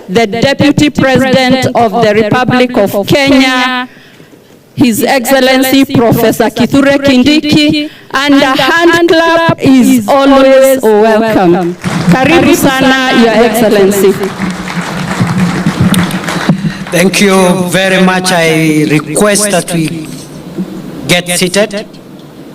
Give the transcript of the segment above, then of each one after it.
the Deputy President of the Republic of Kenya, His Excellency Professor Kithure Kindiki, and a hand clap is always welcome. Karibu sana, Your Excellency. Thank you very much. I request that we get seated.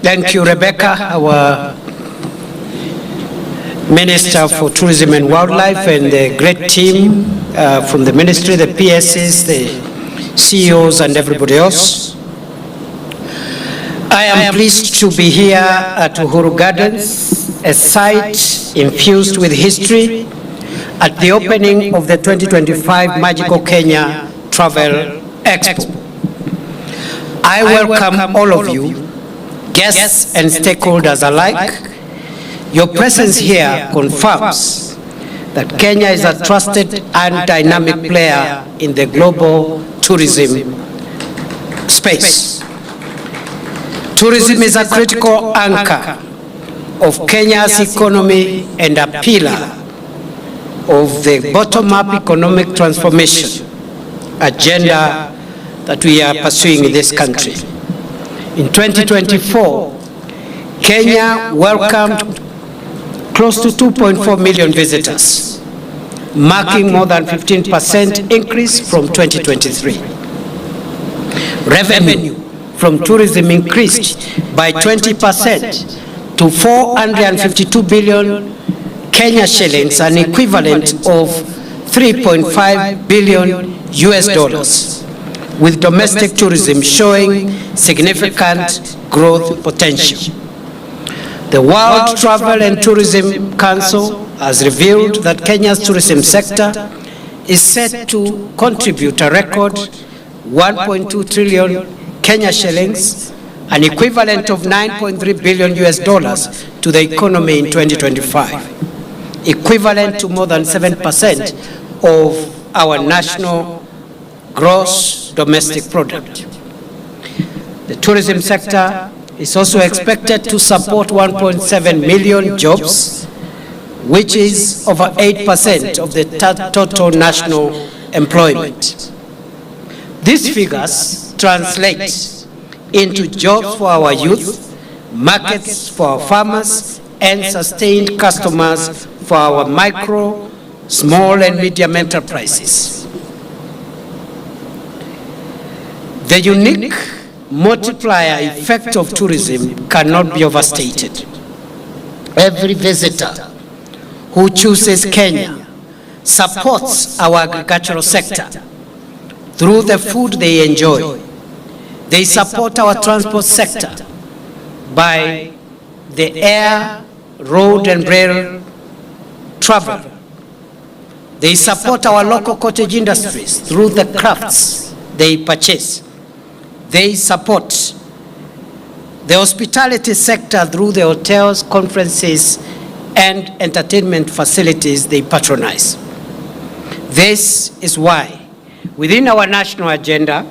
Thank you, Rebecca, our Minister for Tourism and Wildlife, and the great team from the ministry, the PSs, the CEOs, and everybody else. I am pleased to be here at Uhuru Gardens, a site infused with history, at the opening of the 2025 Magical Kenya Travel Expo. I welcome all of you, guests and stakeholders alike. Your presence here confirms that Kenya is a trusted and dynamic player in the global tourism space. Tourism is a critical anchor of Kenya's economy and a pillar of the bottom-up economic transformation agenda that we are pursuing in this country. In 2024, Kenya welcomed close to 2.4 million visitors, marking more than 15% increase from 2023. Revenue from tourism increased by 20% to 452 billion Kenya shillings, an equivalent of 3.5 billion US dollars, with domestic tourism showing significant growth potential. The World Travel and Tourism Council has revealed that Kenya's tourism sector is set to contribute a record 1.2 trillion Kenya shillings, an equivalent of 9.3 billion US dollars to the economy in 2025, equivalent to more than 7% of our national gross domestic product. The tourism sector is also expected to support 1.7 million jobs, which is over 8% of the total national employment. These figures translate into jobs for our youth, markets for our farmers, and sustained customers for our micro, small, and medium enterprises. The unique multiplier effect of tourism cannot be overstated. Every visitor who chooses Kenya supports our agricultural sector through the food they enjoy. They support our transport sector by the air, road, and rail travel. They support our local cottage industries through the crafts they purchase. They support the hospitality sector through the hotels, conferences, and entertainment facilities they patronize. This is why, within our national agenda,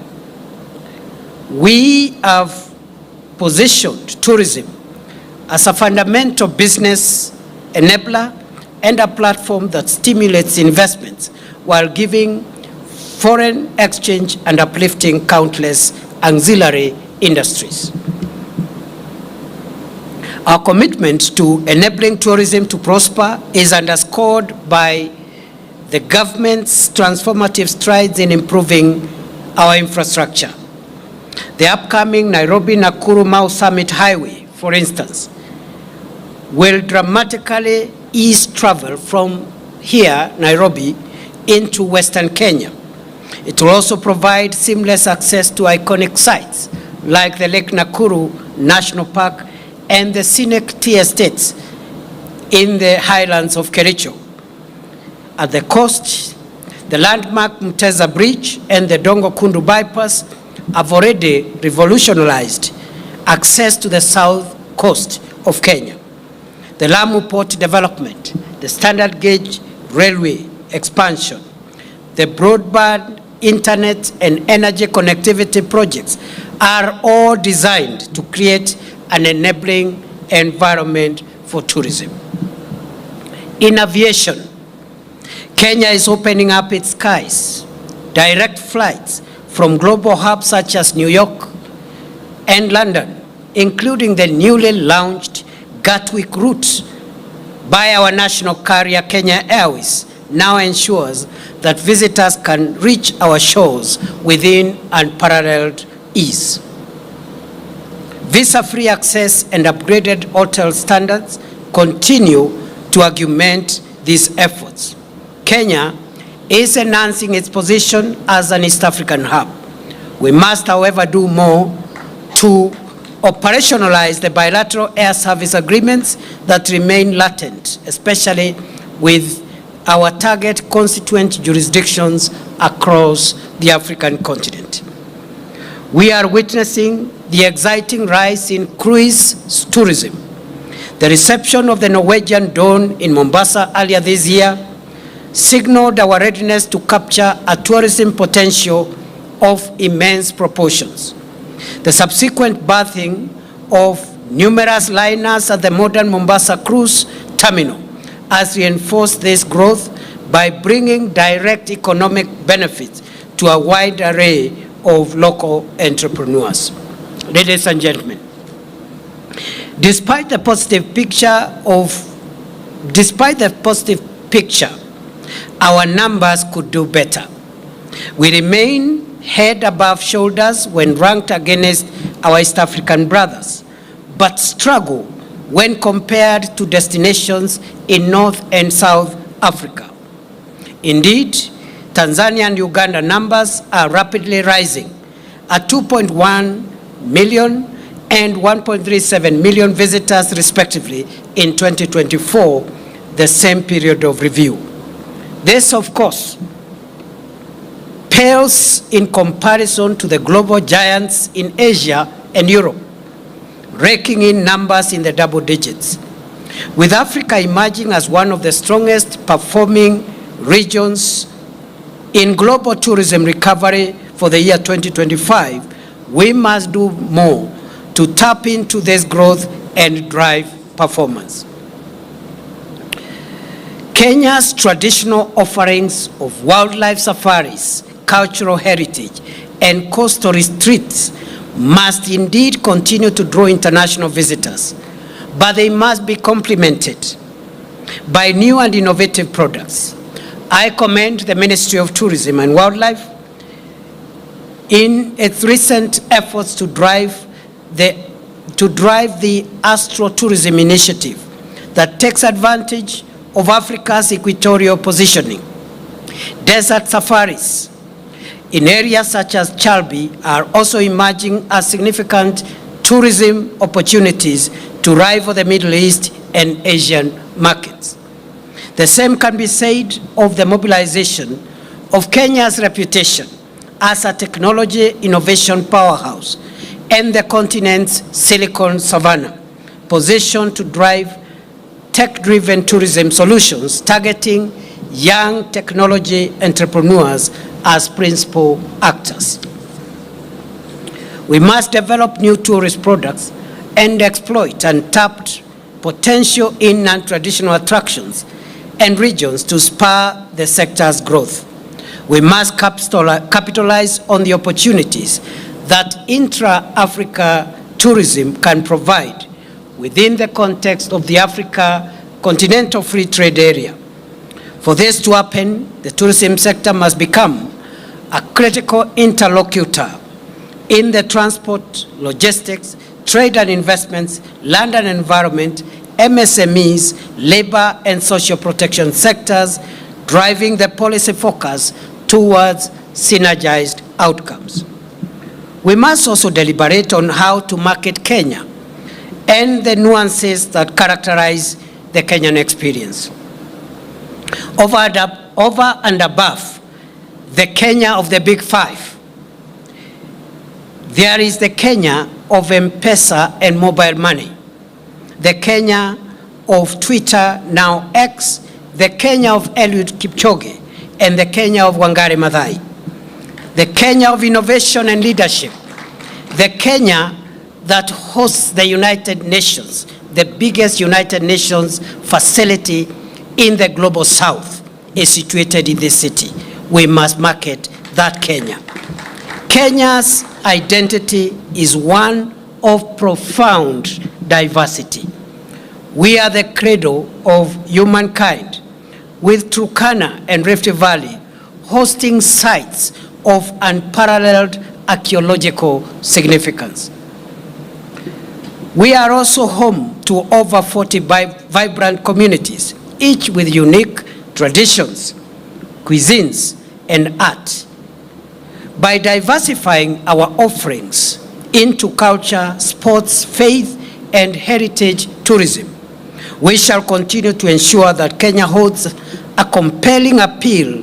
we have positioned tourism as a fundamental business enabler and a platform that stimulates investments while giving foreign exchange and uplifting countless auxiliary industries. Our commitment to enabling tourism to prosper is underscored by the government's transformative strides in improving our infrastructure. The upcoming Nairobi-Nakuru-Mau Summit Highway, for instance, will dramatically ease travel from here, Nairobi, into Western Kenya. It will also provide seamless access to iconic sites like the Lake Nakuru National Park and the scenic tea estates in the highlands of Kericho. At the coast, the landmark Mteza Bridge and the Dongo Kundu bypass have already revolutionized access to the south coast of Kenya. The Lamu Port development, the standard gauge railway expansion, the broadband, internet, and energy connectivity projects are all designed to create an enabling environment for tourism. In aviation, Kenya is opening up its skies. Direct flights from global hubs such as New York and London, including the newly launched Gatwick route by our national carrier Kenya Airways, now ensures that visitors can reach our shores within unparalleled ease. Visa-free access and upgraded hotel standards continue to augment these efforts. Kenya is enhancing its position as an East African hub. We must, however, do more to operationalize the bilateral air service agreements that remain latent, especially with our target constituent jurisdictions across the African continent. We are witnessing the exciting rise in cruise tourism. The reception of the Norwegian Dawn in Mombasa earlier this year signaled our readiness to capture a tourism potential of immense proportions. The subsequent birthing of numerous liners at the modern Mombasa cruise terminal has reinforced this growth by bringing direct economic benefits to a wide array of local entrepreneurs. Ladies and gentlemen, despite the positive picture, our numbers could do better. We remain head above shoulders when ranked against our East African brothers, but struggle when compared to destinations in North and South Africa. Indeed, Tanzania and Uganda numbers are rapidly rising at 2.1 million and 1.37 million visitors respectively in 2024, the same period of review. This, of course, pales in comparison to the global giants in Asia and Europe, raking in numbers in the double digits. With Africa emerging as one of the strongest performing regions in global tourism recovery for the year 2025, we must do more to tap into this growth and drive performance. Kenya's traditional offerings of wildlife safaris, cultural heritage, and coastal retreats must indeed continue to draw international visitors, but they must be complemented by new and innovative products. I commend the Ministry of Tourism and Wildlife in its recent efforts to drive the Astro-Tourism initiative that takes advantage of Africa's equatorial positioning. Desert safaris in areas such as Chalbi are also emerging as significant tourism opportunities to rival the Middle East and Asian markets. The same can be said of the mobilization of Kenya's reputation as a technology innovation powerhouse and the continent's Silicon Savannah, positioned to drive tech-driven tourism solutions targeting young technology entrepreneurs as principal actors. We must develop new tourist products and exploit untapped potential in non-traditional attractions and regions to spur the sector's growth. We must capitalize on the opportunities that intra-Africa tourism can provide within the context of the Africa Continental Free Trade Area. For this to happen, the tourism sector must become a critical interlocutor in the transport, logistics, trade and investments, land and environment, MSMEs, labor and social protection sectors, driving the policy focus towards synergized outcomes. We must also deliberate on how to market Kenya and the nuances that characterize the Kenyan experience. Over and above the Kenya of the Big Five, there is the Kenya of M-Pesa and mobile money, the Kenya of Twitter, now X, the Kenya of Eliud Kipchoge, and the Kenya of Wangari Maathai, the Kenya of innovation and leadership, the Kenya that hosts the United Nations, the biggest United Nations facility in the global south, is situated in this city. We must market that Kenya. Kenya's identity is one of profound diversity. We are the cradle of humankind, with Turkana and Rift Valley hosting sites of unparalleled archaeological significance. We are also home to over 40 vibrant communities, each with unique traditions, cuisines, and art. By diversifying our offerings into culture, sports, faith, and heritage tourism, we shall continue to ensure that Kenya holds a compelling appeal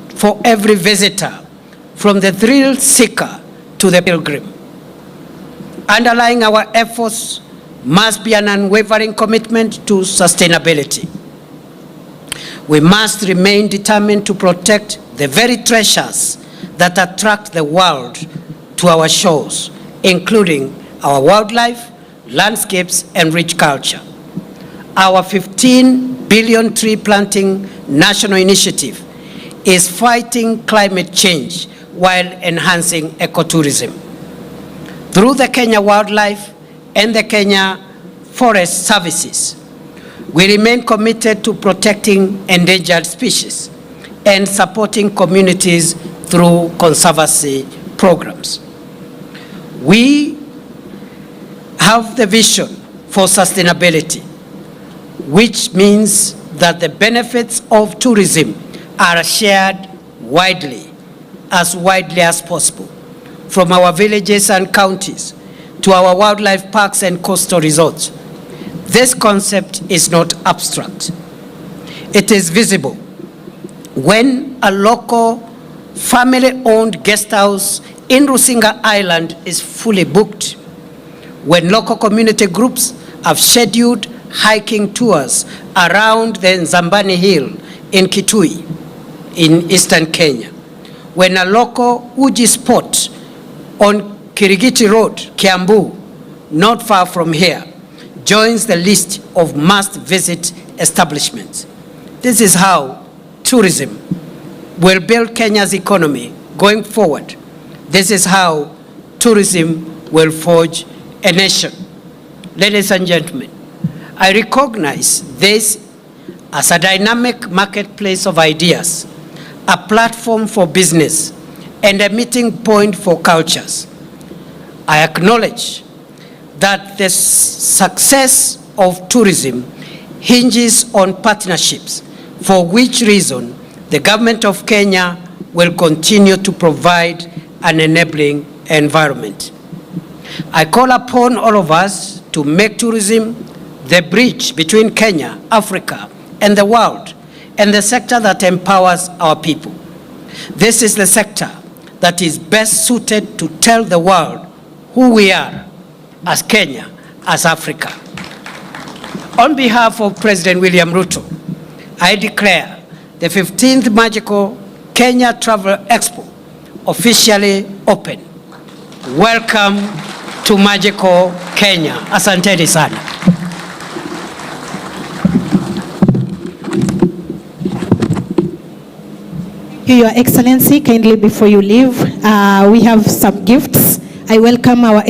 for every visitor, from the thrill seeker to the pilgrim. Underlying our efforts must be an unwavering commitment to sustainability. We must remain determined to protect the very treasures that attract the world to our shores, including our wildlife, landscapes, and rich culture. Our 15 billion tree planting national initiative is fighting climate change while enhancing ecotourism. Through the Kenya Wildlife and the Kenya Forest Services, we remain committed to protecting endangered species and supporting communities through conservancy programs. We have the vision for sustainability, which means that the benefits of tourism are shared widely as possible, from our villages and counties to our wildlife parks and coastal resorts. This concept is not abstract. It is visible. When a local family-owned guest house in Rusinga Island is fully booked, when local community groups have scheduled hiking tours around the Nzambani Hill in Kitui in eastern Kenya, when a local Uji spot on Kirigiti Road, Kiambu, not far from here, joins the list of must-visit establishments. This is how tourism will build Kenya's economy going forward. This is how tourism will forge a nation. Ladies and gentlemen, I recognize this as a dynamic marketplace of ideas, a platform for business, and a meeting point for cultures. I acknowledge that the success of tourism hinges on partnerships, for which reason the government of Kenya will continue to provide an enabling environment. I call upon all of us to make tourism the bridge between Kenya, Africa, and the world, and the sector that empowers our people. This is the sector that is best suited to tell the world who we are as Kenya, as Africa. On behalf of President William Ruto, I declare the 15th Magical Kenya Travel Expo officially open. Welcome to Magical Kenya. Asanteni sana. Your Excellency, kindly before you leave, we have some gifts. I welcome our